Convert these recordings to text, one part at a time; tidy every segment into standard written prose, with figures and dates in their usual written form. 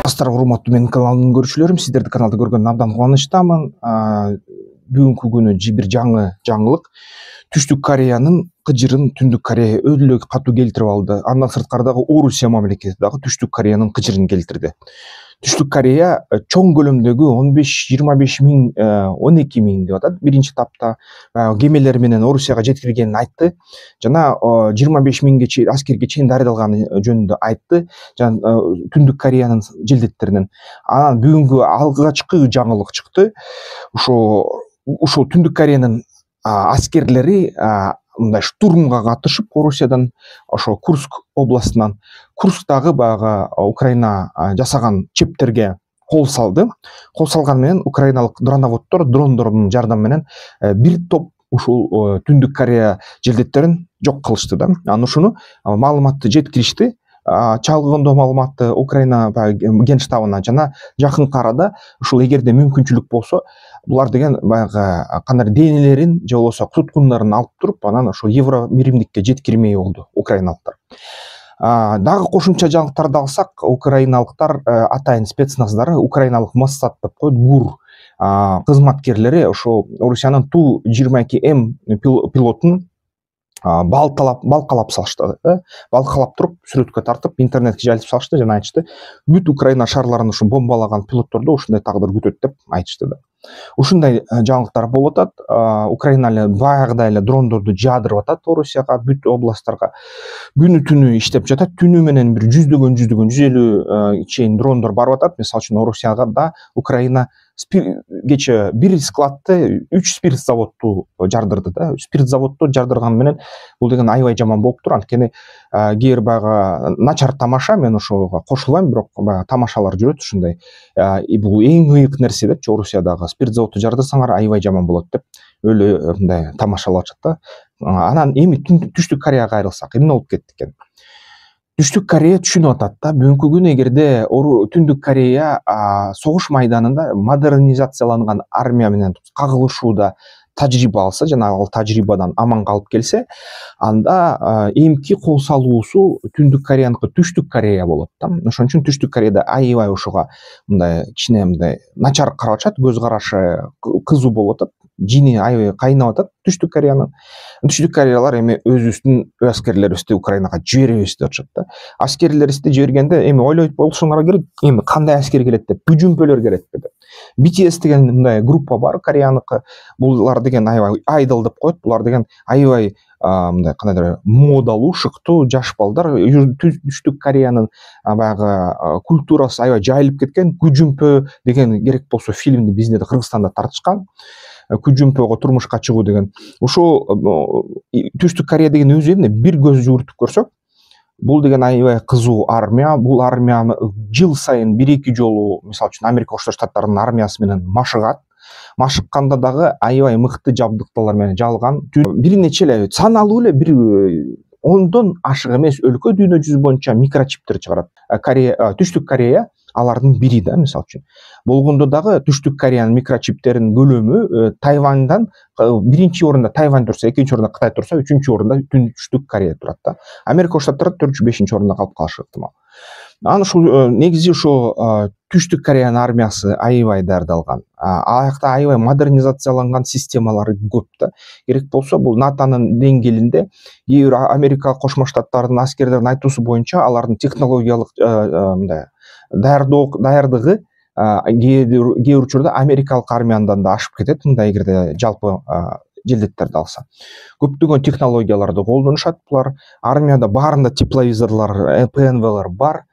Астар урматтуу менин каналымдын көрүүчүлөрүм, сиздерди каналда көргөнүмө абдан кубанычтамын. Бүгүнкү күнү бир жаңы жаңылык. Түштүк Кореянын кыжырын Түндүк Корея өтө эле катуу келтирип алды. Андан сырткары дагы Орусия мамлекети дагы Түштүк Кореянын кыжырын келтирди. Түштүк Корея чоң көлөмдөгү 15-25 миң, 12 миң деп атат биринчи этапта кемелер менен Орусияга жеткиргенин айтты. Жана 25 миңге чейин аскерге чейин даярдалганы жөнүндө айтты. Жана Түндүк Кореянын жилдеттеринен. Анан бүгүнкү алгачкы жаңылык чыкты. Ошол Түндүк Кореянын аскерлери мындай штурмга катышып Орусиядан ошо Курск областынан Курсктагы баягы Украина жасаган чептерге кол салды. Кол салган менен украиналык дроноводдор дрондордун жардамы менен бир топ ушул Түндүк Корея жилдеттерин жок кылышты да. Анан ушуну маалыматты жеткиришти. Чалгындоо маалыматты Украина генштабына жана жакынкы арада ушул эгерде мүмкүнчүлүк болсо булар деген баягы кандай денелерин же болбосо туткундарын алып туруп анан ошо Евро биримдикке жеткирмей болду украиналыктар. Дагы кошумча жаңылыктарды алсак, украиналыктар атайын спецназдары, украиналык Моссад деп коет, ГУР кызматкерлери ошо Орусиянын Ту-22М пилотун балкалап салышты. Балкалап туруп сүрөткө тартып интернетке жайылтып салышты жана айтышты, бүт Украина шаарларын ушу бомбалаган пилотторду ушундай тагдыр күтөт деп айтышты да. Ушундай жаңылыктар болуп атат. Украина эле баягыдай эле дрондорду жаадырып атат Орусияга, бүт областтарга. Күнү түнү иштеп жатат. Түнү менен бир жүздөгөн 150 чейин дрондор барып атат. Мисалы үчүн Орусияга да Украина кече бир складты 3 спирт заводду жардырды да. Спирт заводду жардырган менен бул деген аябай жаман болуп тур. Анткени кээ бир баягы начар тамаша, мен ошого кошулбайм, бирок баягы тамашалар жүрөт ушундай. Бул эң ыйык нерсе депчи, Орусиядагы спирт заводду жардырсаңар аябай жаман болот деп өлө мындай тамашалашат да. Анан эми Түштүк Кореяга кайрылсак, эмне болуп кетти экен? Түштүк Корея түшүнүп атат да, бүгүнкү күнү эгерде Түндүк Корея согуш майданында модернизацияланган армия менен кагылышууда тажрыйба алса, жана ал тажрыйбадан аман калып келсе, анда эмки кол салуусу Түндүк Кореяныкы Түштүк Корея болот да. Ошон үчүн Түштүк Кореяда аябай ошого мындай кичине мындай начар карап атышат, көз карашы кызуу болуп атат, жини аябай кайнап атат Түштүк Кореянын. Түштүк Кореялар эми өзүбүздүн аскерлерибизди Украинага жиберебиз деп атышат да. Аскерлерибизди жибергенде эми ойлойт болушуңар керек, эми кандай аскер келет деп, бүжүмпөлөр келет деп. BTS деген мындай группа бар, Кореяныкы. Булар деген аябай айдол деп коет. Булар деген аябай мындай кандайдыр модалуу, шыктуу жаш балдар. Түштүк Кореянын баягы культурасы аябай жайылып кеткен. Күжүмпө деген керек болсо фильмди бизде да Кыргызстанда тартышкан. Күжүмпөгө турмушка чыгуу деген. Ошол Түштүк Корея деген өзү эмне бир көз жүгүртүп көрсөк, бул деген аябай кызуу армия. Бул армия жыл сайын 1-2 жолу, мисалы үчүн Америка Коштор Штаттарынын армиясы менен машыгат. Машыкканда дагы аябай мыкты жабдыкталар менен жалган. Бир нече эле саналуу эле бир 10дон ашык эмес өлкө дүйнө жүзү боюнча микрочиптер чыгарат. Түштүк Корея алардын бири да, мисалы үчүн. Болгондо дагы Түштүк Кореянын микрочиптеринин көлөмү Тайваньдан биринчи орунда Тайвань турса, экинчи орунда Кытай турса, үчүнчү орунда Түштүк Корея турат да. Америка Штаттары 4-5 орунда калып калышы ыктымал. Анан ушул негизи ушул Түштүк Кореянын армиясы аябай даярдалган. Аякта аябай модернизацияланган системалары көп да. Керек болсо бул НАТОнун деңгээлинде кээ бир Америка Кошмо Штаттарынын аскерлеринин айтуусу боюнча алардын технологиялык мындай даярдыгы кээ бир учурда америкалык армияндан да ашып кетет, мындай эгерде жалпы жилдеттерди алса. Көптөгөн технологияларды колдонушат булар. Армияда баарында тепловизорлор, ПНВлар бар.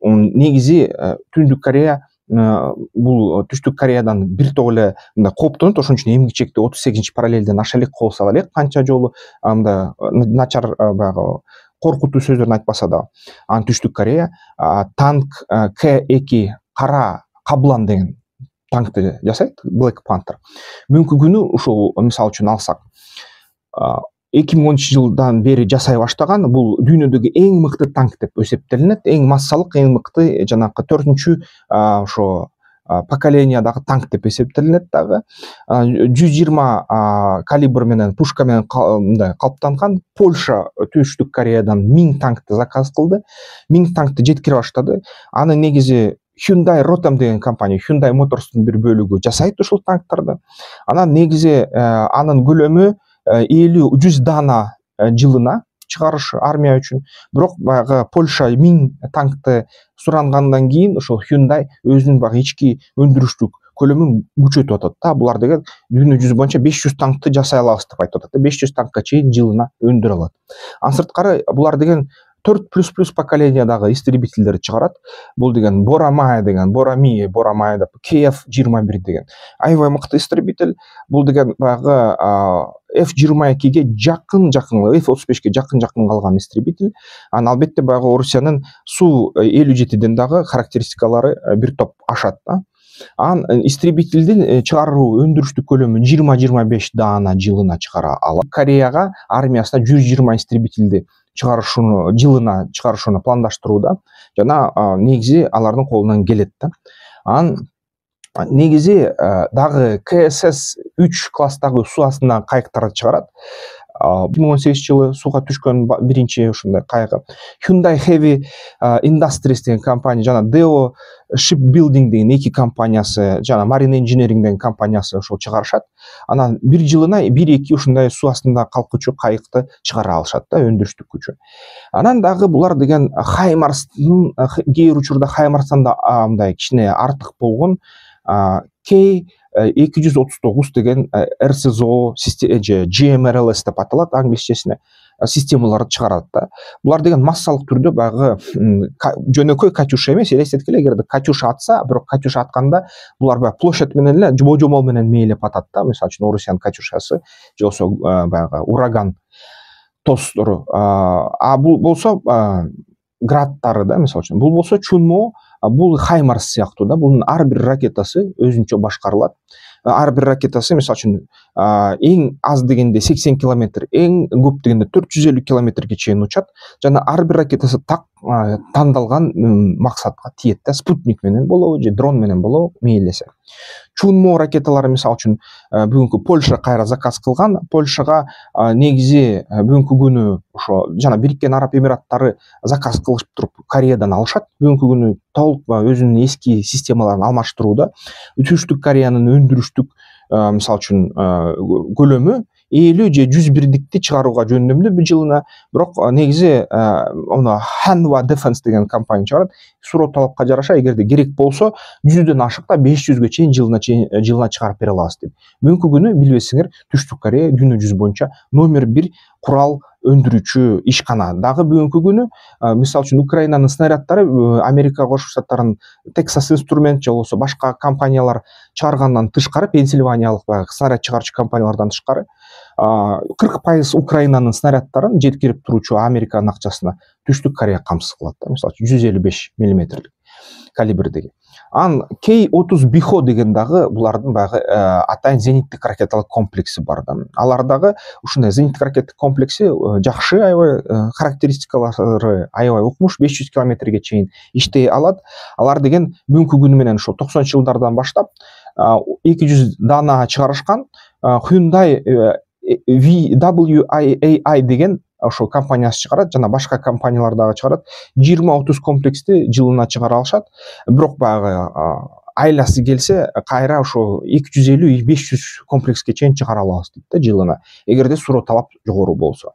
Негизи Түндүк Корея бул Түштүк Кореядан бир топ эле мындай кооптонот. Ошон үчүн эмгичекте 38 параллелден аша элек кол сала элек, канча жолу мындай начар баягы коркутуу сөздөрүн айтпаса да. Анан Түштүк Корея танк К2 кара каблан деген танкты жасайт, Black Panther. Бүгүнкү күнү ушул мисалы үчүн алсак, 2010 жылдан бери жасай баштаган, бул дүйнөдөгү эң мыкты танк деп эсептелинет, эң массалык, эң мыкты жанакы 4-чү ошо поколениядагы танк деп эсептелинет дагы. 120 калибр менен пушка менен мындай калыптанган. Польша Түштүк Кореядан 1000 танкты заказ кылды. 1000 танкты жеткире баштады. Аны негизи Hyundai Rotem деген компания, Hyundai Motors'тун бир бөлүгү жасайт ушул танктарды. Анан негизи анын көлөмү 50-100 дана жылына чыгарыш армия үчүн. Бирок баягы Польша 1000 танкты сурангандан кийин ошол Hyundai өзүнүн баягы ички өндүрүштүк көлөмүн күчөтүп атат да. Булар деген дүйнө жүзү боюнча 500 танкты жасай алабыз деп айтып атат. 500 танкка чейин жылына өндүрө алат. Анын сырткары булар деген 4++ поколениядагы истребительдерди чыгарат. Бул деген Борамая деген, Борамая деп KF-21 деген аябай мыкты истребитель. Бул деген баягы F-22ге жакын, F-35ке жакын калган истребитель. Анан албетте баягы Орусиянын Су-57ден дагы характеристикалары бир топ ашат да. Анан истребительдин чыгаруу өндүрүштүк көлөмү 20-25 дана жылына чыгара алат. Кореяга армиясына 120 истребительди жылына чыгарышууну пландаштырууда жана негизи алардын колунан келет да. Анан негизи дагы КСС-3 класстагы суу астындагы кайыктарды чыгарат. 2018 жылы сууга түшкөн биринчи ушундай кайыгы. Hyundai Heavy Industries деген компания жана Deo Shipbuilding деген эки компаниясы жана Marine Engineering деген компаниясы ошол чыгарышат. Анан бир жылына 1-2 ушундай суу астында калкуучу кайыкты чыгара алышат да, өндүрүштүк күчү. Анан дагы булар деген Хаймарстын кээ бир учурда Хаймарстан да мындай кичине артык болгон K239 деген РСЗО GMRLS деп аталат англисчесине системаларды чыгарат да. Булар деген массалык түрдө баягы жөнөкөй Катюша эмес, элестеткиле, эгерде Катюша атса, бирок Катюша атканда булар баягы площадь менен эле жомол менен мээлеп атат да. Мисалы үчүн Орусиянын Катюшасы же болсо баягы Ураган тостору. Бул болсо градтары да, мисалы үчүн. Бул болсо Чунмо, бул Хаймарс сыяктуу да. Бунун ар бир ракетасы өзүнчө башкарылат. Ар бир ракетасы мисалы үчүн эң аз дегенде 80 километр, эң көп дегенде 450 километрге чейин учат. Жана ар бир ракетасы так тандалган максатка тиет да. Спутник менен болобу же дрон менен болобу мээлесе. Чунмо ракеталары мисалы үчүн бүгүнкү Польша кайра заказ кылган. Польшага негизи бүгүнкү күнү ошо жана Бириккен Араб Эмираттары заказ кылышып туруп Кореядан алышат. Бүгүнкү күнү толук өзүнүн эски системаларын алмаштырууда. Түштүк Кореянын өндүрүштүк мисалы үчүн көлөмү 50 же 100 бирдикти чыгарууга жөндөмдүү бир жылына. Бирок негизи Hanwha Defense деген компания чыгарат. Суроо талапка жараша эгерде керек болсо 100дөн ашык да 500ге чейин жылына чыгарып бере алабыз деп. Бүгүнкү күнү билбесеңер Түштүк Корея дүйнө жүзү боюнча номер 1 курал өндүрүүчү ишкана. Дагы бүгүнкү күнү мисалы үчүн Украинанын снаряддары Америка Кошмо Штаттарынын Texas Instruments же болбосо башка компаниялар чыгаргандан тышкары, Пенсильваниялык снаряд чыгарчу компаниялардан тышкары 40% Украинанын снаряддарын жеткирип туруучу Американын акчасына Түштүк Корея камсыз кылат да. Мисалы үчүн 155 мм калибрдеги. Анан K-30 Biho деген дагы булардын баягы атайын зениттик ракеталык комплекси бар да. Алар дагы ушундай зениттик ракеталык комплекси жакшы, аябай характеристикалары аябай укмуш, 500 километрге чейин иштей алат. Алар деген бүгүнкү күнү менен ошо 90-жылдардан баштап 200 дана чыгарышкан. Hyundai WIAI деген ошо компаниясы чыгарат жана башка компаниялар дагы чыгарат. 20-30 комплексти жылына чыгара алышат. Бирок баягы айласы келсе кайра ошо 250-500 комплекске чейин чыгара алабыз дейт да жылына, эгерде суроо талап жогору болсо.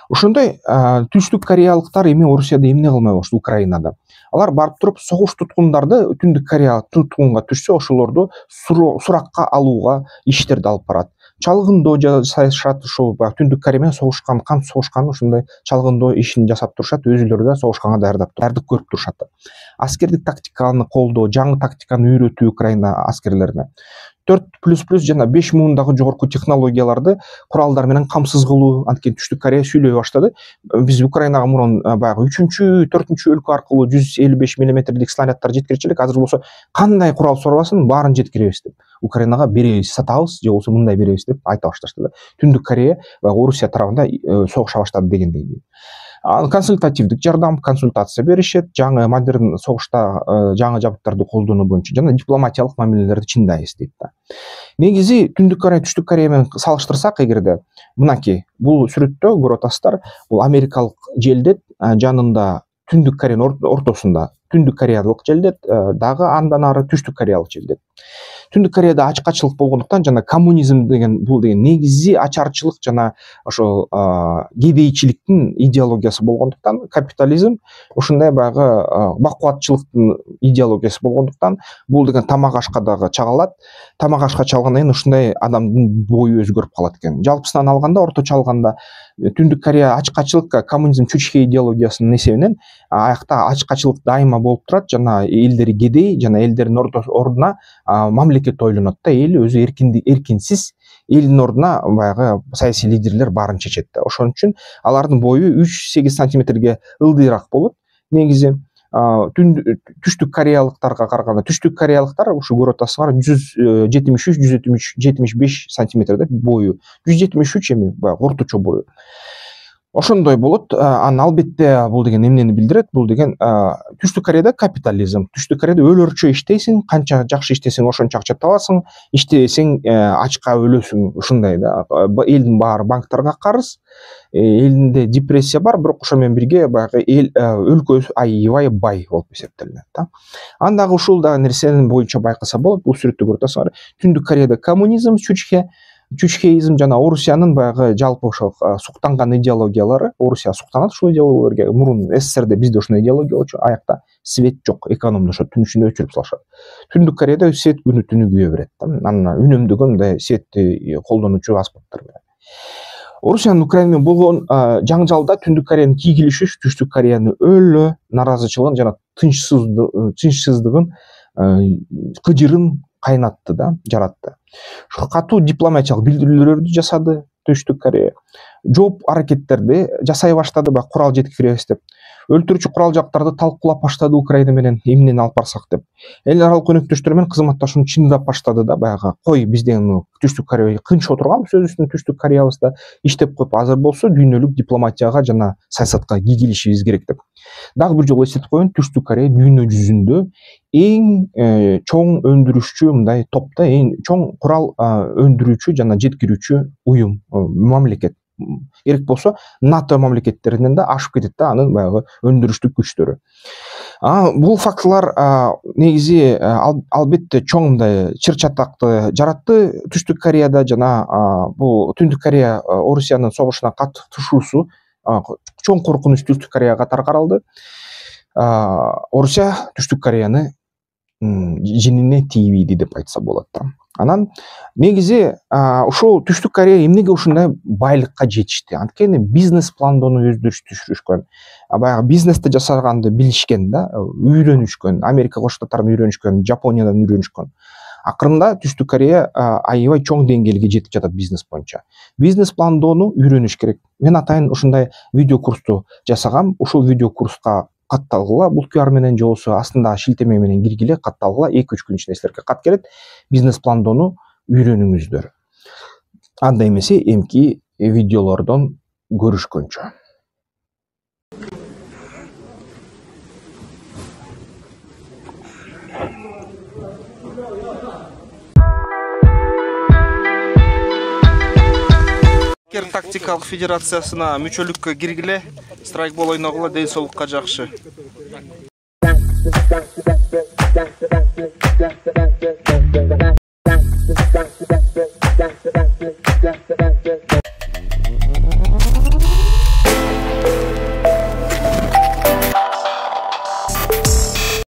Ошондой Түштүк кореялыктар эми Орусияда эмне кылмай болушту Украинада. Алар барып туруп согуш туткундарды, Түндүк Корея туткунга түшсө ошолорду суракка алууга иштерди алып барат. Чалгындоо жасашат, ошол Түндүк Корея менен согушкан, кантип согушканын ушундай чалгындоо ишин жасап турушат, өзүлөрү да согушканга даярдык көрүп турушат. Аскердик тактиканы колдоо, жаңы тактиканы үйрөтүү Украина аскерлерине. 4++ жана 5 мундагы жогорку технологияларды куралдар менен камсыз кылуу, анткени Түштүк Корея сүйлөй баштады. Биз Украинага мурун баягы 3-4 өлкө аркылуу 155 мм снаряддар жеткирчү элек, азыр болсо кандай курал сурабасын баарын жеткиребиз деп. Украинага беребиз, сатабыз же болсо мындай беребиз деп айта башташты да. Түндүк Корея Орусия тарабында согуша баштады дегендей. Консультативдик жардам, консультация беришет, жаңы модерн согушта жаңы жабдыктарды колдонуу боюнча жана дипломатиялык мамилелерди чындап эстейт да. Негизи Түндүк Корея Түштүк Корея менен салыштырсак, эгерде мынакей, бул сүрөттө көрүп атасыздар, бул америкалык желдет жанында Түндүк Кореянын ортосунда Түндүк Кореялык желдет, дагы андан ары Түштүк Кореялык желдет. Түндүк Кореяда ачкачылык болгондуктан жана коммунизм деген бул деген негизи ачарчылык жана ошол кедейчиликтин идеологиясы болгондуктан, капитализм ушундай баягы бакубатчылыктын идеологиясы болгондуктан бул деген тамак ашка дагы чагылат. Тамак ашка чалгандан кийин ушундай адамдын бою өзгөрүп калат экен. Жалпысынан алганда, орточо алганда Түндүк Корея ачкачылыкка, коммунизм чүчке идеологиясынын эсебинен аякта ачкачылык дайыма болуп турат жана элдери кедей жана элдердин ордуна мамлекет ойлонот да, эл өзү эркинсиз элдин ордуна баягы саясий лидерлер баарын чечет да. Ошон үчүн алардын бою 3-8 сантиметрге ылдыйраак болот. Негизи Түштүк Кореялыктарга караганда, Түштүк Кореялыктар ушу көрүп атасыңар 173-175 сантиметрде бою. 173 эми баягы орточо бою. Ошондой болот. Албетте бул деген эмнени билдирет? Бул деген Түштүк Кореяда капитализм. Түштүк Кореяда өлөрчө иштейсиң, канча жакшы иштесең ошончо акча табасың, иштесең ачка өлөсүң, ушундай да. Элдин баары банктарга карыз, элинде депрессия бар, бирок ошо менен бирге баягы өлкөсү аябай бай болуп эсептелинет да. Андагы ушул да нерсенин боюнча байкаса болот. Бул сүрөттө көрүп атасыңар. Түндүк Кореяда коммунизм, чүчкеизм жана Орусиянын баягы жалпы ошол суктанган идеологиялары, Орусия суктанат ушул идеологияларга. Мурун СССРде бизде ошондой идеология болчу, аякта свет жок, экономду ошо түн ичинде өчүрүп салышат. Түндүк Кореяда свет күнү түнү күйө берет да. Анан үнөмдөгөн мындай светти колдонуучу аспаптар менен. Орусиянын Украина менен болгон жаңжалда Түндүк Кореянын тийгилиши Түштүк Кореянын өлө наразычылыгын жана тынчсыздыгын, кыжырын кайнатты да, жаратты. Катуу дипломатиялык билдирүүлөрдү жасады Түштүк Корея. Жооп аракеттерди жасай баштады, баягы курал жеткиребиз деп. Өлтүрүүчү курал жактарды талкуулап баштады Украина менен, эмнени алып барсак деп. Эл аралык өнөктөштөр менен кызматташууну чындап баштады да, баягы кой биз деген Түштүк Корея кынча отурганбыз өзүбүздүн Түштүк Кореябызда, иштеп коюп азыр болсо дүйнөлүк дипломатияга жана саясатка кийгилишибиз керек деп. Дагы бир жолу эсертип коеюн, Түштүк Корея дүйнө жүзүндө эң чоң өндүрүшчү мындай топто, эң чоң курал өндүрүүчү жана жеткирүүчү уюм, мамлекет. Керек болсо НАТО мамлекеттеринен да ашып кетет да анын баягы өндүрүштүк күчтөрү. Бул фактылар негизи албетте чоң мындай чыр чатакты жаратты Түштүк Кореяда жана бул Түндүк Корея Орусиянын согушуна катышуусу чоң коркунуч Түштүк Кореяга таркалды. Орусия Түштүк Кореяны жинине тийбейди деп айтса болот да. Анан негизи ушул Түштүк Корея эмнеге ушундай байлыкка жетишти? Анткени бизнес пландоону өздөрү баягы бизнести жасаганды билишкен да, үйрөнүшкөн, Америка Коштон Штаттарынан үйрөнүшкөн, Жапониядан үйрөнүшкөн. Акырында Түштүк Корея аябай чоң деңгээлге жетип жатат бизнес боюнча. Бизнес пландоону үйрөнүш керек. Мен атайын ушундай видео курсту жасагам. Ушул видео курска катталгыла, бул QR менен же болбосо астында шилтеме менен киргиле, катталгыла, 2-3 күн ичинде силерге кат келет. Бизнес пландоону үйрөнүңүздөр. Анда эмесе эмки видеолордон көрүшкөнчө. Тактикалык федерациясына мүчөлүккө киргиле, страйкбол ойногула, ден соолукка жакшы.